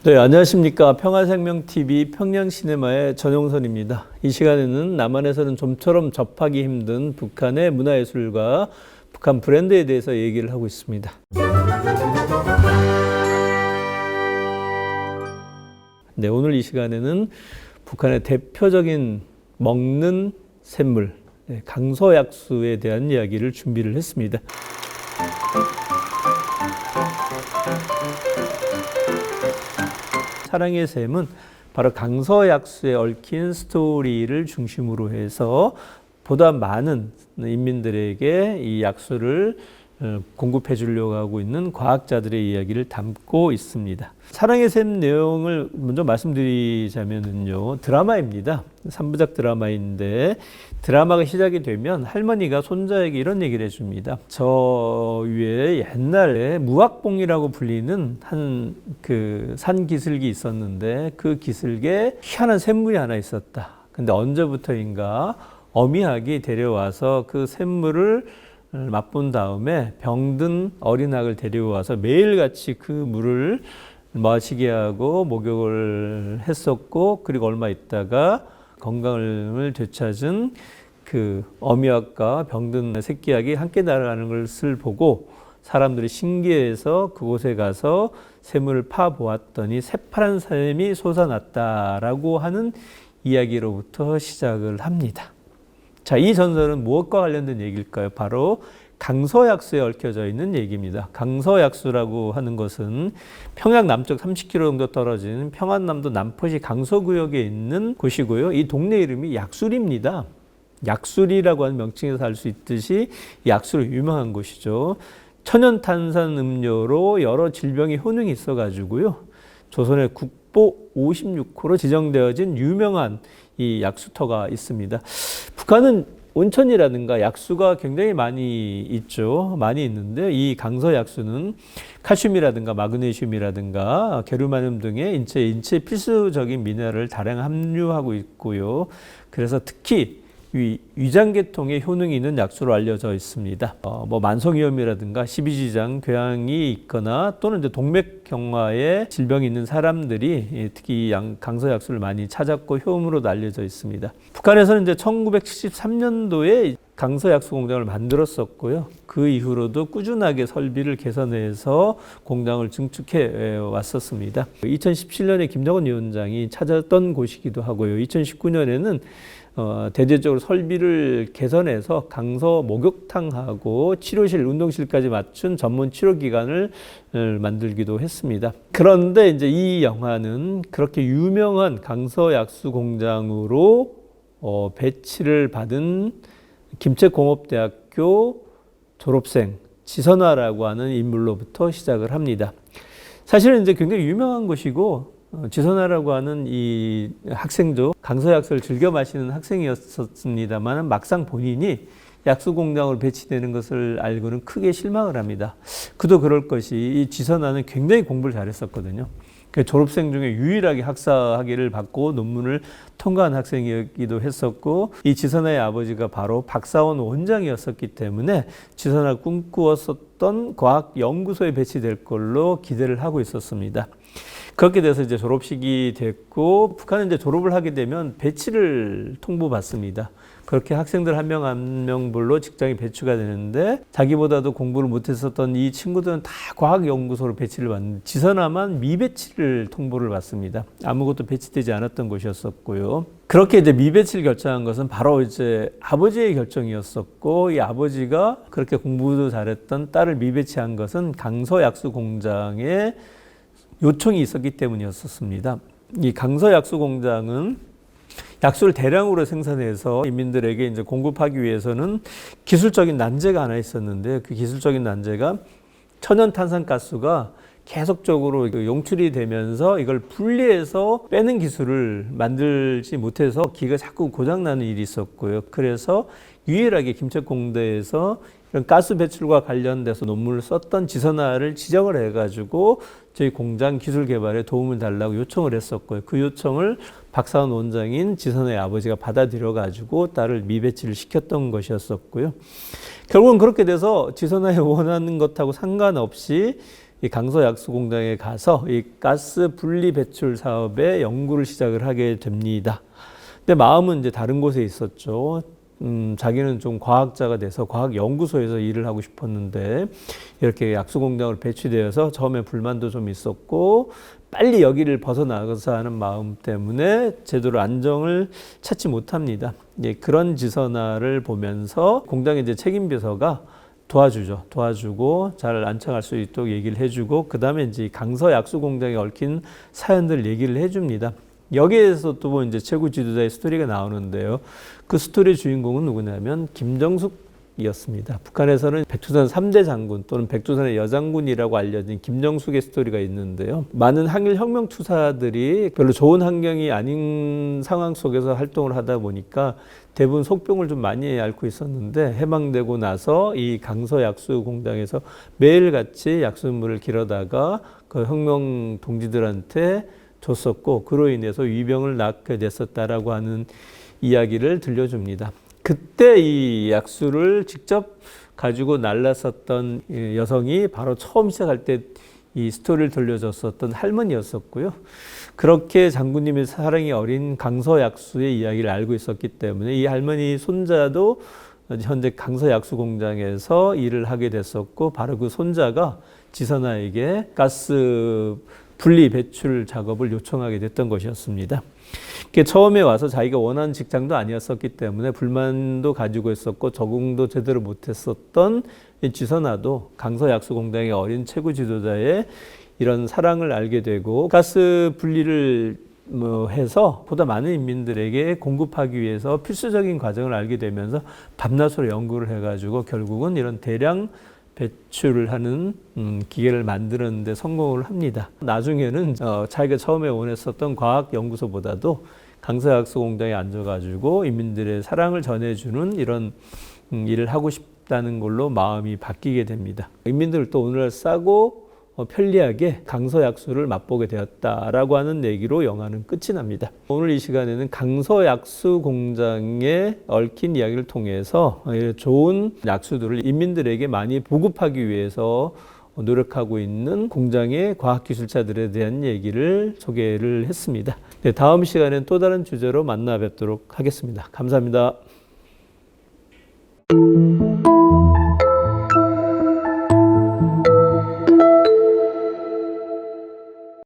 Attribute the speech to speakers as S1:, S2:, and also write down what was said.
S1: 네, 안녕하십니까. 평화생명TV 평양시네마의 전용선입니다. 이 시간에는 남한에서는 좀처럼 접하기 힘든 북한의 문화예술과 북한 브랜드에 대해서 얘기를 하고 있습니다. 네, 오늘 이 시간에는 북한의 대표적인 먹는 샘물, 강서약수에 대한 이야기를 준비를 했습니다. 사랑의 샘은 바로 강서약수에 얽힌 스토리를 중심으로 해서 보다 많은 인민들에게 이 약수를 공급해 주려고 하고 있는 과학자들의 이야기를 담고 있습니다. 사랑의 샘 내용을 먼저 말씀드리자면요. 드라마입니다. 3부작 드라마인데 드라마가 시작이 되면 할머니가 손자에게 이런 얘기를 해줍니다. 저 위에 옛날에 무악봉이라고 불리는 한 그 산 기슭이 있었는데 그 기슭에 희한한 샘물이 하나 있었다. 근데 언제부터인가 어미학이 데려와서 그 샘물을 맛본 다음에 병든 어린아이를 데려와서 매일같이 그 물을 마시게 하고 목욕을 했었고, 그리고 얼마 있다가 건강을 되찾은 그 어미학과 병든 새끼학이 함께 날아가는 것을 보고 사람들이 신기해서 그곳에 가서 샘물을 파보았더니 새파란 샘이 솟아났다라고 하는 이야기로부터 시작을 합니다. 자, 이 전설은 무엇과 관련된 얘기일까요? 바로 강서약수에 얽혀져 있는 얘기입니다. 강서약수라고 하는 것은 평양 남쪽 30km 정도 떨어진 평안남도 남포시 강서구역에 있는 곳이고요. 이 동네 이름이 약술입니다. 약술이라고 하는 명칭에서 알 수 있듯이 약수로 유명한 곳이죠. 천연탄산 음료로 여러 질병의 효능이 있어가지고요. 조선의 국보 56호로 지정되어진 유명한 이 약수터가 있습니다. 북한은 온천이라든가 약수가 굉장히 많이 있죠. 많이 있는데 이 강서약수는 칼슘이라든가 마그네슘이라든가 게르마늄 등의 인체 필수적인 미네랄을 다량 함유하고 있고요. 그래서 특히 위장계통에 효능이 있는 약수로 알려져 있습니다. 만성위염이라든가 십이지장 궤양이 있거나 또는 이제 동맥경화에 질병이 있는 사람들이 특히 강서약수를 많이 찾았고 효험으로 알려져 있습니다. 북한에서는 이제 1973년도에 강서약수 공장을 만들었었고요. 그 이후로도 꾸준하게 설비를 개선해서 공장을 증축해 왔었습니다. 2017년에 김정은 위원장이 찾았던 곳이기도 하고요. 2019년에는 대대적으로 설비를 개선해서 강서 목욕탕하고 치료실, 운동실까지 맞춘 전문 치료기관을 만들기도 했습니다. 그런데 이제 이 영화는 그렇게 유명한 강서약수 공장으로 배치를 받은 김책공업대학교 졸업생 지선화라고 하는 인물로부터 시작을 합니다. 사실은 이제 굉장히 유명한 곳이고 지선화라고 하는 이 학생도 강서약수를 즐겨 마시는 학생이었습니다만 막상 본인이 약수 공장으로 배치되는 것을 알고는 크게 실망을 합니다. 그도 그럴 것이 이 지선화는 굉장히 공부를 잘했었거든요. 졸업생 중에 유일하게 학사학위를 받고 논문을 통과한 학생이기도 했었고, 이 지선화의 아버지가 바로 박사원 원장이었었기 때문에 지선화가 꿈꾸었었던 과학연구소에 배치될 걸로 기대를 하고 있었습니다. 그렇게 돼서 이제 졸업식이 됐고, 북한은 이제 졸업을 하게 되면 배치를 통보받습니다. 그렇게 학생들 한 명 한 명별로 직장에 배치가 되는데, 자기보다도 공부를 못했었던 이 친구들은 다 과학연구소로 배치를 받는데, 지선화만 미배치를 통보를 받습니다. 아무것도 배치되지 않았던 곳이었었고요. 그렇게 이제 미배치를 결정한 것은 바로 이제 아버지의 결정이었었고, 이 아버지가 그렇게 공부도 잘했던 딸을 미배치한 것은 강서약수 공장에 요청이 있었기 때문이었습니다. 이 강서약수 공장은 약수를 대량으로 생산해서 인민들에게 이제 공급하기 위해서는 기술적인 난제가 하나 있었는데, 그 기술적인 난제가 천연탄산가스가 계속적으로 용출이 되면서 이걸 분리해서 빼는 기술을 만들지 못해서 기가 자꾸 고장나는 일이 있었고요. 그래서 유일하게 김책공대에서 이런 가스 배출과 관련돼서 논문을 썼던 지선화를 지정을 해가지고 저희 공장 기술 개발에 도움을 달라고 요청을 했었고요. 그 요청을 박사원 원장인 지선화의 아버지가 받아들여가지고 딸을 미배치를 시켰던 것이었었고요. 결국은 그렇게 돼서 지선화에 원하는 것하고 상관없이 이 강서약수 공장에 가서 이 가스 분리 배출 사업의 연구를 시작을 하게 됩니다. 근데 마음은 이제 다른 곳에 있었죠. 자기는 좀 과학자가 돼서 과학연구소에서 일을 하고 싶었는데 이렇게 약수 공장으로 배치되어서 처음에 불만도 좀 있었고 빨리 여기를 벗어나가서 하는 마음 때문에 제대로 안정을 찾지 못합니다. 예, 그런 지선화를 보면서 공장의 이제 책임비서가 도와주고 잘 안착할 수 있도록 얘기를 해주고 그 다음에 이제 강서 약수 공장에 얽힌 사연들 얘기를 해줍니다. 여기에서 또 이제 최고 지도자의 스토리가 나오는데요. 그 스토리의 주인공은 누구냐면 김정숙이었습니다. 북한에서는 백두산 3대 장군 또는 백두산의 여장군이라고 알려진 김정숙의 스토리가 있는데요. 많은 항일 혁명 투사들이 별로 좋은 환경이 아닌 상황 속에서 활동을 하다 보니까 대부분 속병을 좀 많이 앓고 있었는데 해방되고 나서 이 강서 약수 공장에서 매일같이 약수물을 길어다가 그 혁명 동지들한테 줬었고 그로 인해서 위병을 낳게 됐었다라고 하는 이야기를 들려줍니다. 그때 이 약수를 직접 가지고 날랐었던 여성이 바로 처음 시작할 때 이 스토리를 들려줬었던 할머니였었고요. 그렇게 장군님의 사랑이 어린 강서 약수의 이야기를 알고 있었기 때문에 이 할머니 손자도 현재 강서 약수 공장에서 일을 하게 됐었고 바로 그 손자가 지선아에게 가스 분리 배출 작업을 요청하게 됐던 것이었습니다. 처음에 와서 자기가 원하는 직장도 아니었었기 때문에 불만도 가지고 있었고 적응도 제대로 못했었던 지선아도 강서 약수 공장의 어린 최고 지도자의 이런 사랑을 알게 되고 가스 분리를 해서 보다 많은 인민들에게 공급하기 위해서 필수적인 과정을 알게 되면서 밤낮으로 연구를 해가지고 결국은 이런 대량 배출을 하는 기계를 만드는 데 성공을 합니다. 나중에는 자기가 처음에 원했었던 과학연구소보다도 강서약수 공장에 앉아가지고 인민들의 사랑을 전해주는 이런 일을 하고 싶다는 걸로 마음이 바뀌게 됩니다. 인민들을 또 오늘날 싸고 편리하게 강서약수를 맛보게 되었다라고 하는 얘기로 영화는 끝이 납니다. 오늘 이 시간에는 강서약수 공장에 얽힌 이야기를 통해서 좋은 약수들을 인민들에게 많이 보급하기 위해서 노력하고 있는 공장의 과학기술자들에 대한 얘기를 소개를 했습니다. 네, 다음 시간에는 또 다른 주제로 만나 뵙도록 하겠습니다. 감사합니다.